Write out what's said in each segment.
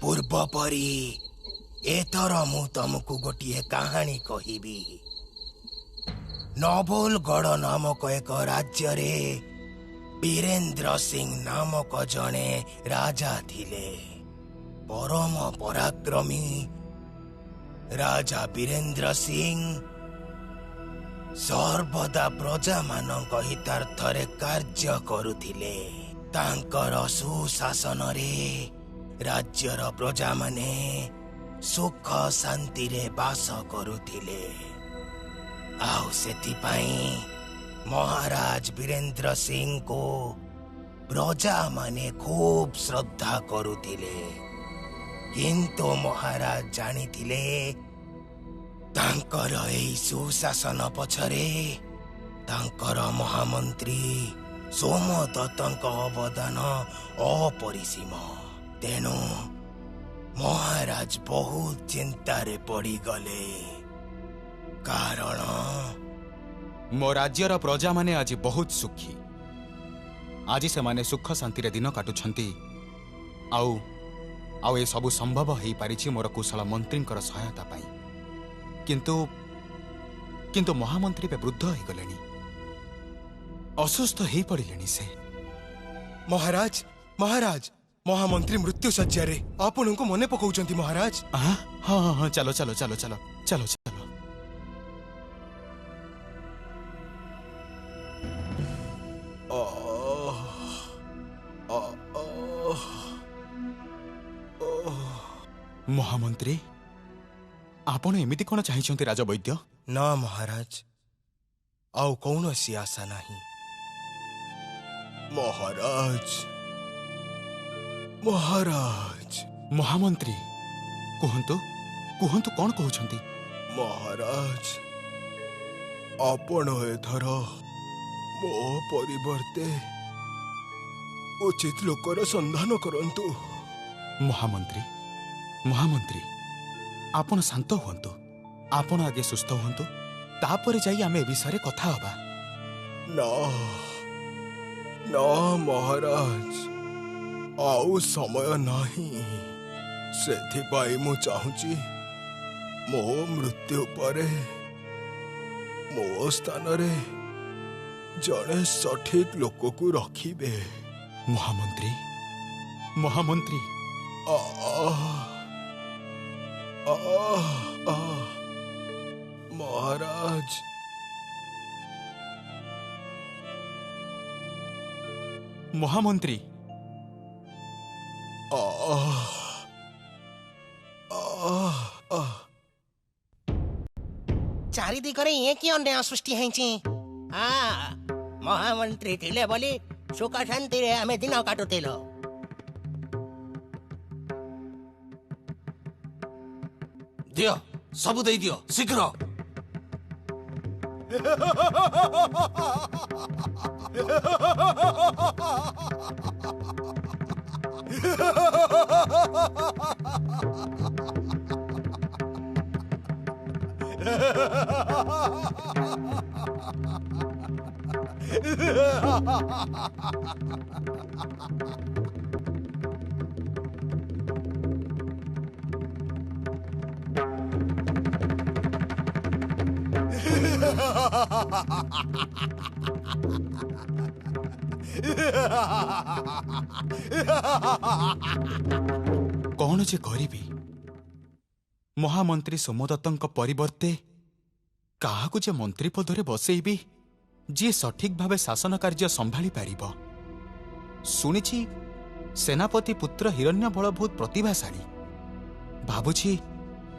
पूर्व परी एथर मु तुमको गोटे कहानी कहबी। नवलगढ़ नामक एक राज्य रे वीरेंद्र सिंह नामक जने राजा थिले। परम पराक्रमी राजा वीरेंद्र सिंह सर्वदा प्रजा मानक हितार्थरे कार्य करुथिले। तांकर सुशासन रे राज्यर प्रजा माने सुख शांति रे बास करुथिले। आउ सेति पाई महाराज वीरेंद्र सिंह को प्रजा माने खूब श्रद्धा करुथिले। किंतु महाराज जानिथिले तांकर एई सुशासन पछरे तांकर महामंत्री सोमदत्तଙ୍କ अवदान अपरिसीम। तेणु महाराज बहुत चिंतारे पड़ी गले। कारण मो राज्यर प्रजा माने आज बहुत सुखी। आज से माने सुख शांति रे दिन काटुछंती। आउ आउ ए सब संभव हो पारिछि मोर कुशल मंत्रींकर सहायता पाई। किंतु महामंत्री पे वृद्ध हो गलेनी, असुस्थ हो पड़िलेनी से। महाराज महाराज महामंत्री मृत्यु शଯ୍या रे आपन को मने पकाउचंती महाराज। हाँ हाँ हाँ चलो चलो चलो चलो चलो चलो। महामंत्री आपण एमिति कोन चाहिछंती राजा वैद्य? ना महाराज, आउ कौनसी आशा नहीं। महाराज महाराज महामंत्री कहंतु कहंतु कौन कहउछंती? महाराज आपण एथर मो परिवर्ते उचित लोकर संधान करंतु। महामंत्री महामंत्री आपण शांत हुंतु। आपण आगे सुस्थ हुंतु, तापर जाई आमे विषय कथा हबा। ना ना महाराज, आउ समय नाही। सेथिपाई मु चाहूची मो मृत्यु परे मो स्थान रे जड़े सठिक लोक को रखिबे। महामंत्री महामंत्री महाराज महामंत्री चारि दिगरे ये कि अन्याय सृष्टि हैछि। महामंत्री थिले बोली सुख शांति रे आमे दिन काटुथिलो। दियो सब दे दियो शीघ्र। कौन जे करिबी? महामंत्री सोमदत्तଙ୍କ परिवर्ते काहाकु जे मंत्री पदरे बसेइबी जे सठिक भावे शासन कार्य संभाली पारिबो। सुनिछि सेनापति पुत्र हिरण्यबल बहुत प्रतिभाशाली। भाबुछि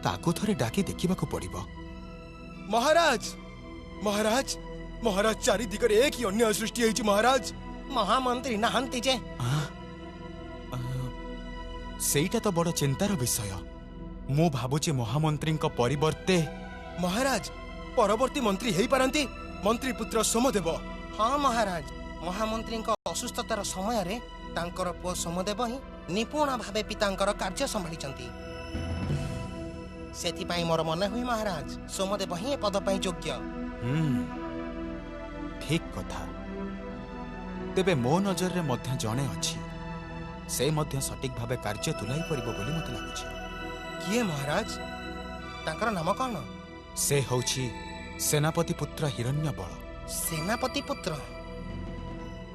ताकु थरे डाकी देखिबाकु पड़िबो। महाराज महाराज महाराज चारि दिगरे एक ही अन्याय सृष्टि हैछि। महाराज महामंत्री नाहंती जे। सेईटा तो बड़ चिंतार विषय। मु भाबुछि महामंत्री परिवर्ते महाराज परवर्ती मंत्री हेई पारंती मंत्री पुत्र सोमदेव। हाँ महाराज, महामंत्री असुस्थतार समय रे तांकर पुओ सोमदेव ही निपुण भावे पितांकर कार्य संभाळिचंती। सेथिपाई मोर मन हुई महाराज सोमदेव ही पद पाई योग्य। ठीक कथा। तेबे मो नजर रे मध्य जणे अछि ସେ ମଧ୍ୟ ସଠିକ ଭାବେ କାର୍ଯ୍ୟ ତୁଲାଇ ପାରିବ ବୋଲି ମୋତେ ଲାଗୁଛି। କିଏ ମହାରାଜ? ତାଙ୍କର ନାମ କ'ଣ? ସେ ହେଉଛି ସେନାପତି ପୁତ୍ର ହିରଣ୍ୟବଳ। ସେନାପତି ପୁତ୍ର?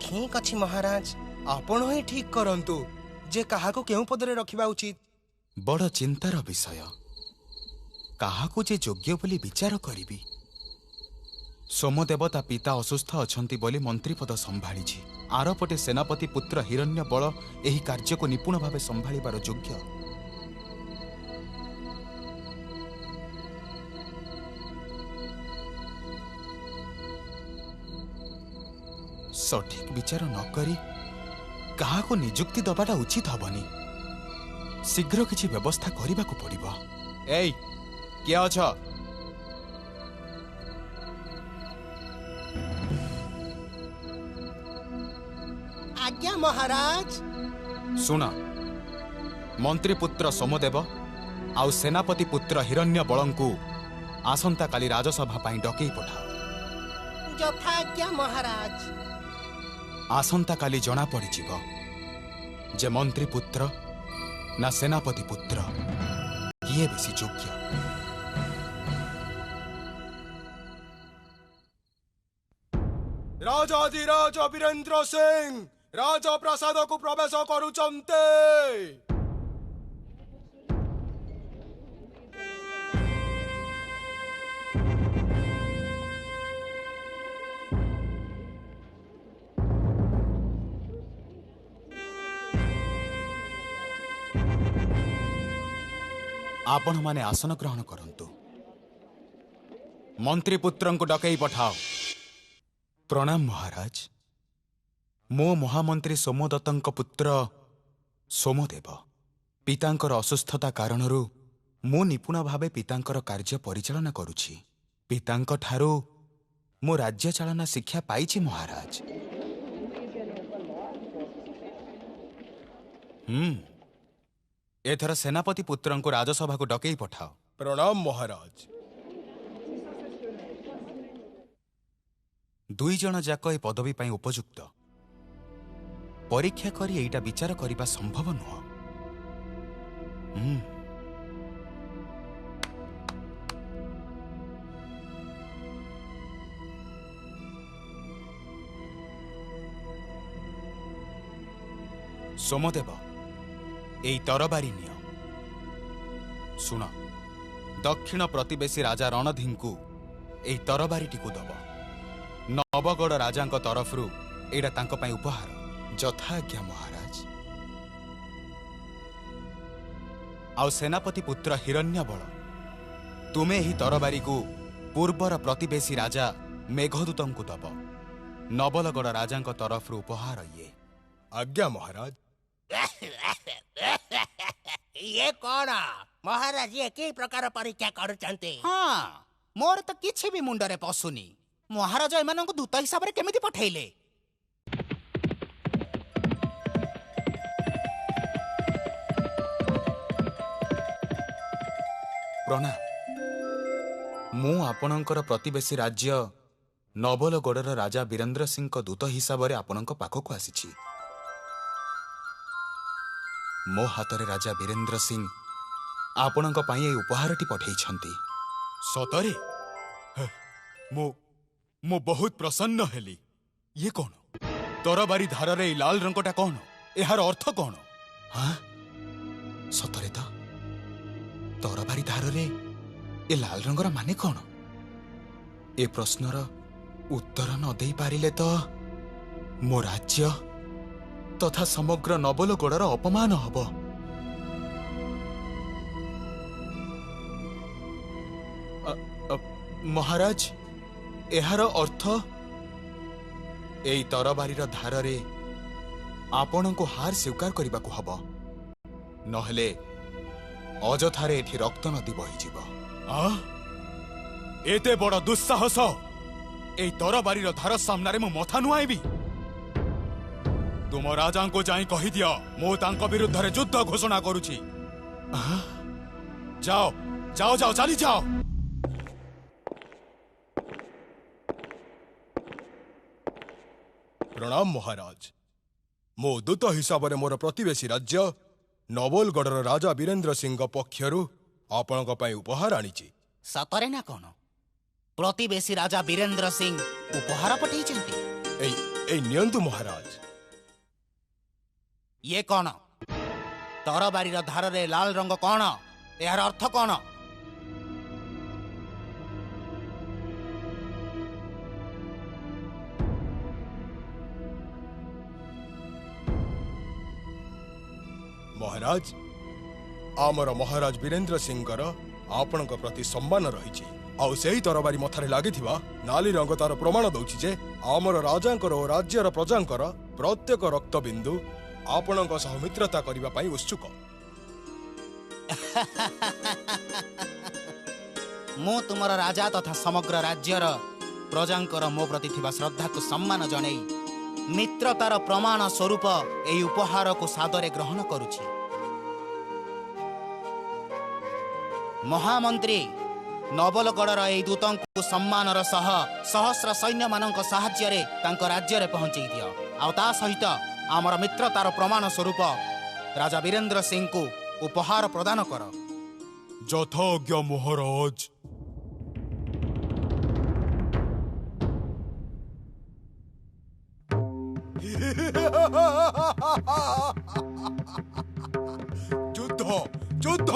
ଠିକ ଅଛି ମହାରାଜ, ଆପଣ ହିଁ ଠିକ କରନ୍ତୁ ଯେ କାହାକୁ କେଉଁ ପଦରେ ରଖିବା ଉଚିତ। ବଡ଼ ଚିନ୍ତାର ବିଷୟ। କାହାକୁ ଯେ ଯୋଗ୍ୟ ବୋଲି ବିଚାର କରିବି। ସୋମଦେବ ତା ପିତା ଅସୁସ୍ଥ ଅଛନ୍ତି ବୋଲି ମନ୍ତ୍ରୀପଦ ସମ୍ଭାଳିଛି। ଆରପଟେ ସେନାପତି ପୁତ୍ର ହିରଣ୍ୟବଳ ଏହି କାର୍ଯ୍ୟକୁ ନିପୁଣ ଭାବେ ସମ୍ଭାଳିବାର ଯୋଗ୍ୟ। ସଠିକ ବିଚାର ନ କରି କାହାକୁ ନିଯୁକ୍ତି ଦେବାଟା ଉଚିତ ହବନି। ଶୀଘ୍ର କିଛି ବ୍ୟବସ୍ଥା କରିବାକୁ ପଡ଼ିବ। ଏଇ କିଏ ଅଛ? ଆଜ୍ଞା ମହାରାଜ। ଶୁଣ, ମନ୍ତ୍ରୀପୁତ୍ର ସୋମଦେବ ଆଉ ସେନାପତି ପୁତ୍ର ହିରଣ୍ୟବଳଙ୍କୁ ଆସନ୍ତାକାଲି ରାଜସଭା ପାଇଁ ଡକେଇ ପଠାଅ। ଯଥା ଆଜ୍ଞା ମହାରାଜ। ଆସନ୍ତାକାଲି ଜଣାପଡ଼ିଯିବ ଯେ ମନ୍ତ୍ରୀପୁତ୍ର ନା ସେନାପତି ପୁତ୍ର କିଏ ବେଶୀ ଯୋଗ୍ୟ। ରାଜାଧିରାଜ ବୀରେନ୍ଦ୍ର ସିଂ ରାଜପ୍ରାସାଦକୁ ପ୍ରବେଶ କରୁଛନ୍ତି। ଆପଣମାନେ ଆସନ ଗ୍ରହଣ କରନ୍ତୁ। ମନ୍ତ୍ରୀପୁତ୍ରଙ୍କୁ ଡକେଇ ପଠାଅ। ପ୍ରଣାମ ମହାରାଜ। ମୋ ମହାମନ୍ତ୍ରୀ ସୋମଦତ୍ତଙ୍କ ପୁତ୍ର ସୋମଦେବ। ପିତାଙ୍କର ଅସୁସ୍ଥତା କାରଣରୁ ମୁଁ ନିପୁଣ ଭାବେ ପିତାଙ୍କର କାର୍ଯ୍ୟ ପରିଚାଳନା କରୁଛି। ପିତାଙ୍କଠାରୁ ମୁଁ ରାଜ୍ୟ ଚାଳନା ଶିକ୍ଷା ପାଇଛି ମହାରାଜ। ଏଥର ସେନାପତି ପୁତ୍ରଙ୍କୁ ରାଜସଭାକୁ ଡକେଇ ପଠାଅ। ପ୍ରଣାମ ମହାରାଜ। ଦୁଇ ଜଣ ଯାକ ଏ ପଦବୀ ପାଇଁ ଉପଯୁକ୍ତ। ପରୀକ୍ଷା କରି ଏଇଟା ବିଚାର କରିବା ସମ୍ଭବ ନୁହଁ। ସୋମଦେବ, ଏଇ ତରବାରୀ ନିଅ। ଶୁଣ, ଦକ୍ଷିଣ ପ୍ରତିବେଶୀ ରାଜା ରଣଧୀଙ୍କୁ ଏଇ ତରବାରୀଟିକୁ ଦବ। ନବଗଡ଼ ରାଜାଙ୍କ ତରଫରୁ ଏଇଟା ତାଙ୍କ ପାଇଁ ଉପହାର। ଯଥା ଆଜ୍ଞା ମହାରାଜ। ଆଉ ସେନାପତି ପୁତ୍ର ହିରଣ୍ୟବଳ, ତୁମେ ଏହି ତରବାରୀକୁ ପୂର୍ବର ପ୍ରତିବେଶୀ ରାଜା ମେଘଦୂତଙ୍କୁ ଦବ। ନବଲଗଡ଼ ରାଜାଙ୍କ ତରଫରୁ ଉପହାର ଇଏ। ଆଜ୍ଞା ମହାରାଜ। ଇଏ କ'ଣ ମହାରାଜ? ଇଏ କି ପ୍ରକାର ପରୀକ୍ଷା କରୁଛନ୍ତି? ହଁ, ମୋର ତ କିଛି ବି ମୁଣ୍ଡରେ ପଶୁନି। ମହାରାଜ ଏମାନଙ୍କୁ ଦୂତ ହିସାବରେ କେମିତି ପଠେଇଲେ? ପ୍ରଣାମ। ମୁଁ ଆପଣଙ୍କର ପ୍ରତିବେଶୀ ରାଜ୍ୟ ନବଲଗଡ଼ର ରାଜା ବୀରେନ୍ଦ୍ର ସିଂଙ୍କ ଦୂତ ହିସାବରେ ଆପଣଙ୍କ ପାଖକୁ ଆସିଛି। ମୋ ହାତରେ ରାଜା ବୀରେନ୍ଦ୍ର ସିଂ ଆପଣଙ୍କ ପାଇଁ ଏହି ଉପହାରଟି ପଠେଇଛନ୍ତି। ସତରେ ମୁଁ ବହୁତ ପ୍ରସନ୍ନ ହେଲି। ଇଏ କ'ଣ? ତରବାରୀ ଧାରରେ ଏଇ ଲାଲ ରଙ୍ଗଟା କ'ଣ? ଏହାର ଅର୍ଥ କ'ଣ? ସତରେ ତ ତରବାରୀ ଧାରରେ ଏ ଲାଲ ରଙ୍ଗର ମାନେ କ'ଣ? ଏ ପ୍ରଶ୍ନର ଉତ୍ତର ନ ଦେଇ ପାରିଲେ ତ ମୋ ରାଜ୍ୟ ତଥା ସମଗ୍ର ନବଲଗଡ଼ର ଅପମାନ ହବ। ମହାରାଜ, ଏହାର ଅର୍ଥ ଏଇ ତରବାରୀର ଧାରରେ ଆପଣଙ୍କୁ ହାର ସ୍ୱୀକାର କରିବାକୁ ହବ, ନହେଲେ ଅଯଥାରେ ଏଠି ରକ୍ତ ନଦୀ ବହିଯିବ। ଏତେ ବଡ଼ ଦୁଃସାହସ! ଏଇ ତରବାରୀର ଧାର ସାମ୍ନାରେ ମୁଁ ମଥା ନୁଆଇବି? ତୁମ ରାଜାଙ୍କୁ ଯାଇ କହିଦିଅ ମୁଁ ତାଙ୍କ ବିରୁଦ୍ଧରେ ଯୁଦ୍ଧ ଘୋଷଣା କରୁଛି। ଯାଅ ଯାଅ ଯାଅ, ଚାଲିଯାଅ। ପ୍ରଣାମ ମହାରାଜ। मो दूत हिसाब से मोर प्रतिवेशी राज्य नवलगढ़ राजा वीरेंद्र सिंह पक्षर आपण उपहार आनीची। सतरे ना कौन प्रतिवेशी राजा वीरेंद्र सिंह उपहार पठे नियंतु महाराज। ये कौन तरबारीर धार रे लाल रंग कौन यार अर्थ कौन? महाराज आमर महाराज वीरेंद्र सिंह आपण प्रति सम्मान रही आई तरबारी मथारे लगी नाली रंग तार प्रमाण दौची जे आमर राजांकर और राज्यर प्रजांकर प्रत्येक रक्तबिंदु आपण मित्रता करने उत्सुक। मु तुमर राजा तथा समग्र राज्यर प्रजांकर मो प्रति थिबा श्रद्धा को सम्मान जणई मित्रतार प्रमाण स्वरूप एई उपहार को सादरे ग्रहण करुछि। महामंत्री नवलगढ़र एई दूतंकु सम्मानर सह सहस्र सैन्य मानक साहाय्य रे तांक राज्य रे पहुंचई दियो आ ता सहित आमर मित्रतार प्रमाण स्वरूप राजा वीरेंद्र सिंह को उपहार प्रदान कर। यथाज्ञा महाराज। युद्ध युद्ध।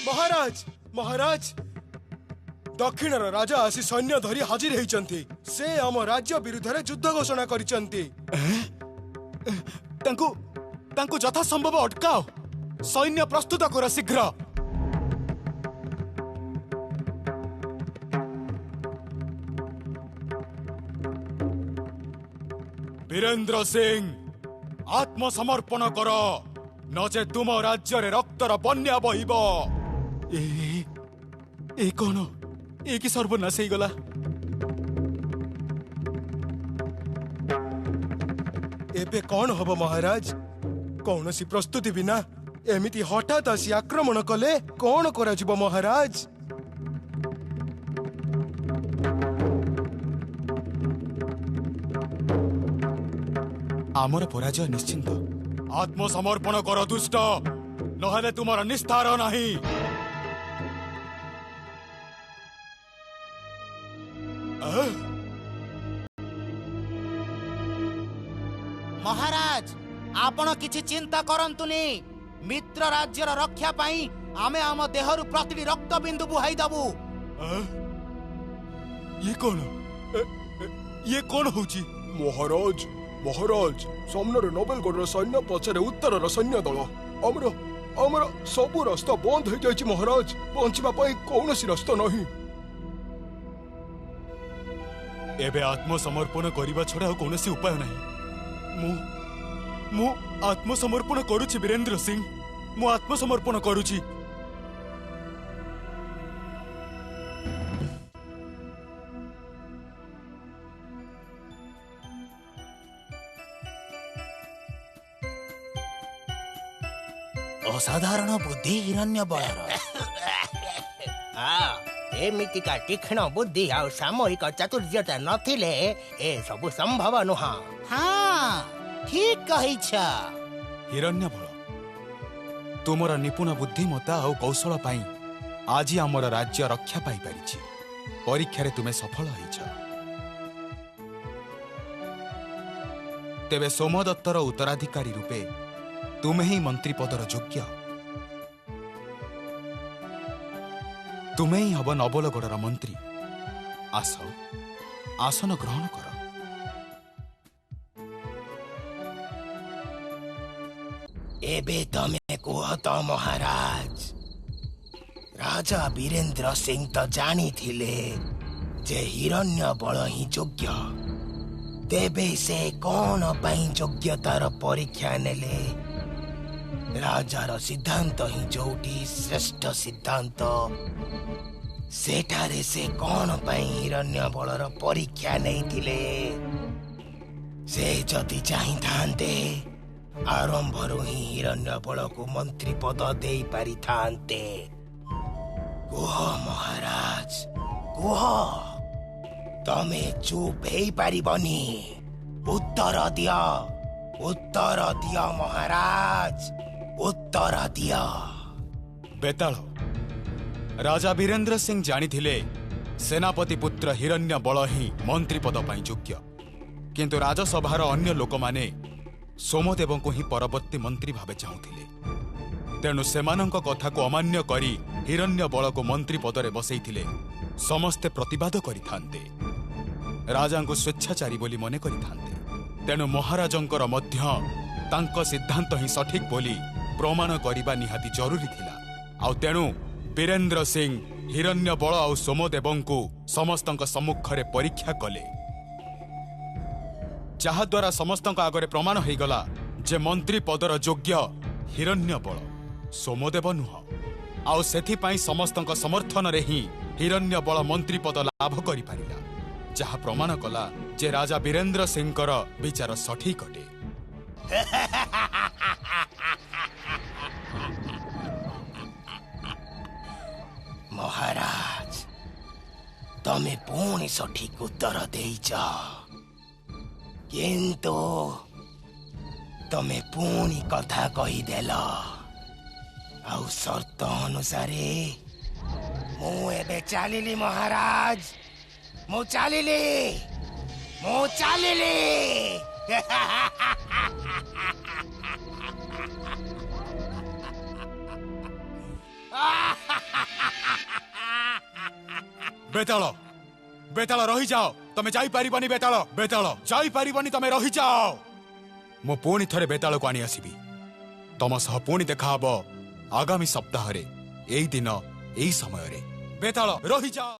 महाराज महाराज दक्षिणर राजा आसी सैन्य धरी हाजिर होइचंती। से आम राज्य विरुद्ध रे युद्ध घोषणा करिचंती। तांकु यथा संभव अटकाओ सैन्य प्रस्तुत कर शीघ्र। वीरेंद्र सिंह आत्मसमर्पण कर नचे तुम राज्य रे रक्तर बन्या बहिब। ए कौन ए कि सर्वनाश हो गला। एबे कौन हब महाराज? कौन सी प्रस्तुति बिना एमिति हठात आसी आक्रमण कले कौन करा जिवो महाराज? आमर पराजय निश्चिंत। आत्मसमर्पण कर दुष्ट, नहले तुमार निस्तार नहीं। महाराज आपण किछि चिंता करंतुनी। मित्र राज्यर रक्षा पाई आमे आम देहरु प्रतिटी रक्त बिंदु बुहाई दबु। ये कौन होची? महाराज महाराज सामने नवलगढ़ सैन्य पछरे उत्तर सैन्य दल। आमर सबु रास्ता बंद हो जाइछि महाराज। पहुंचबा पई कौनसी रास्ता नहीं। एबे आत्मसमर्पण करिबा छडा कौनसी उपाय नहीं। मु आत्मसमर्पण करूछि वीरेंद्र सिंह। मु आत्मसमर्पण करूछि। असाधारण बुद्धि हिरण्य बयर। एमितिका तीक्ष्ण बुद्धि आ सामरिक चातुर्यता नथिले ए सब संभव नुह। हाँ ठीक कहिछ। हिरण्यबल तुमर निपुण बुद्धिमत्ता और कौशल पाई आज आमर राज्य रक्षा पाई परिछि। परीक्षा रे तुमे सफल होइछ। तेबे सोमदत्तर उत्तराधिकारी रूपे तुमे ही मंत्री पदर योग्य। तुमे ही हब नवलगढ़र मंत्री। आस आसन ग्रहण कर। एबे तमे कुह तो महाराज, राजा वीरेंद्र सिंह तो जानी थिले जे हिरण्य बल ही योग्य। तेबे से कौन पाई योग्यतार परीक्षा नेले? राजार सिद्धांत ही जोटी श्रेष्ठ सिद्धांत। सेठारे से कौन पाई हिरण्य बलर परीक्षा नहीं थिले? से जदि चाहि थांते आरंभरू ही हिरण्य बल को मंत्री पद दे पारि थांते। कुह महाराज कुह, ତମେ ଚୁପ୍ ହେଇପାରିବନି। ଉତ୍ତର ଦିଅ, ଉତ୍ତର ଦିଅ ମହାରାଜ, ଉତ୍ତର ଦିଅ। ବେତାଳ ରାଜା ବୀରେନ୍ଦ୍ର ସିଂ ଜାଣିଥିଲେ ସେନାପତି ପୁତ୍ର ହିରଣ୍ୟ ବଳ ହିଁ ମନ୍ତ୍ରୀ ପଦ ପାଇଁ ଯୋଗ୍ୟ, କିନ୍ତୁ ରାଜସଭାର ଅନ୍ୟ ଲୋକମାନେ ସୋମଦେବଙ୍କୁ ହିଁ ପରବର୍ତ୍ତୀ ମନ୍ତ୍ରୀ ଭାବେ ଚାହୁଁଥିଲେ। ତେଣୁ ସେମାନଙ୍କ କଥାକୁ ଅମାନ୍ୟ କରି ହିରଣ୍ୟ ବଳକୁ ମନ୍ତ୍ରୀ ପଦରେ ବସେଇଥିଲେ ସମସ୍ତେ ପ୍ରତିବାଦ କରିଥାନ୍ତେ, ରାଜାଙ୍କୁ ସ୍ୱେଚ୍ଛାଚାରୀ ବୋଲି ମନେ କରିଥାନ୍ତେ। ତେଣୁ ମହାରାଜଙ୍କର ମଧ୍ୟ ତାଙ୍କ ସିଦ୍ଧାନ୍ତ ହିଁ ସଠିକ ବୋଲି ପ୍ରମାଣ କରିବା ନିହାତି ଜରୁରୀ ଥିଲା। ଆଉ ତେଣୁ ବୀରେନ୍ଦ୍ର ସିଂ ହିରଣ୍ୟ ବଳ ଆଉ ସୋମଦେବଙ୍କୁ ସମସ୍ତଙ୍କ ସମ୍ମୁଖରେ ପରୀକ୍ଷା କଲେ, ଯାହାଦ୍ୱାରା ସମସ୍ତଙ୍କ ଆଗରେ ପ୍ରମାଣ ହେଇଗଲା ଯେ ମନ୍ତ୍ରୀ ପଦର ଯୋଗ୍ୟ ହିରଣ୍ୟ ବଳ, ସୋମଦେବ ନୁହଁ। ଆଉ ସେଥିପାଇଁ ସମସ୍ତଙ୍କ ସମର୍ଥନରେ ହିଁ ହିରଣ୍ୟ ବଳ ମନ୍ତ୍ରୀ ପଦ ଲାଭ କରିପାରିଲା, ଯାହା ପ୍ରମାଣ କଲା ଯେ ରାଜା ବୀରେନ୍ଦ୍ର ସିଂଙ୍କର ବିଚାର ସଠିକ ଅଟେ। ମହାରାଜ, ତମେ ପୁଣି ସଠିକ ଉତ୍ତର ଦେଇଛ, କିନ୍ତୁ ତମେ ପୁଣି କଥା କହିଦେଲ। ଆଉ ସର୍ତ୍ତ ଅନୁସାରେ ମୁଁ ଏବେ ଚାଲିଲି ମହାରାଜ, ମୁଁ ଚାଲିଲି। ବେତାଳ ବେତାଳ ରହିଯାଅ, ତମେ ଯାଇପାରିବନି। ବେତାଳ ବେତାଳ ଯାଇପାରିବନି, ତମେ ରହିଯାଅ। ମୁଁ ପୁଣି ଥରେ ବେତାଳକୁ ଆଣି ଆସିବି। ତମ ସହ ପୁଣି ଦେଖାହବ ଆଗାମୀ ସପ୍ତାହରେ, ଏଇ ଦିନ ଏଇ ସମୟରେ। ବେତାଳ ରହିଯାଅ।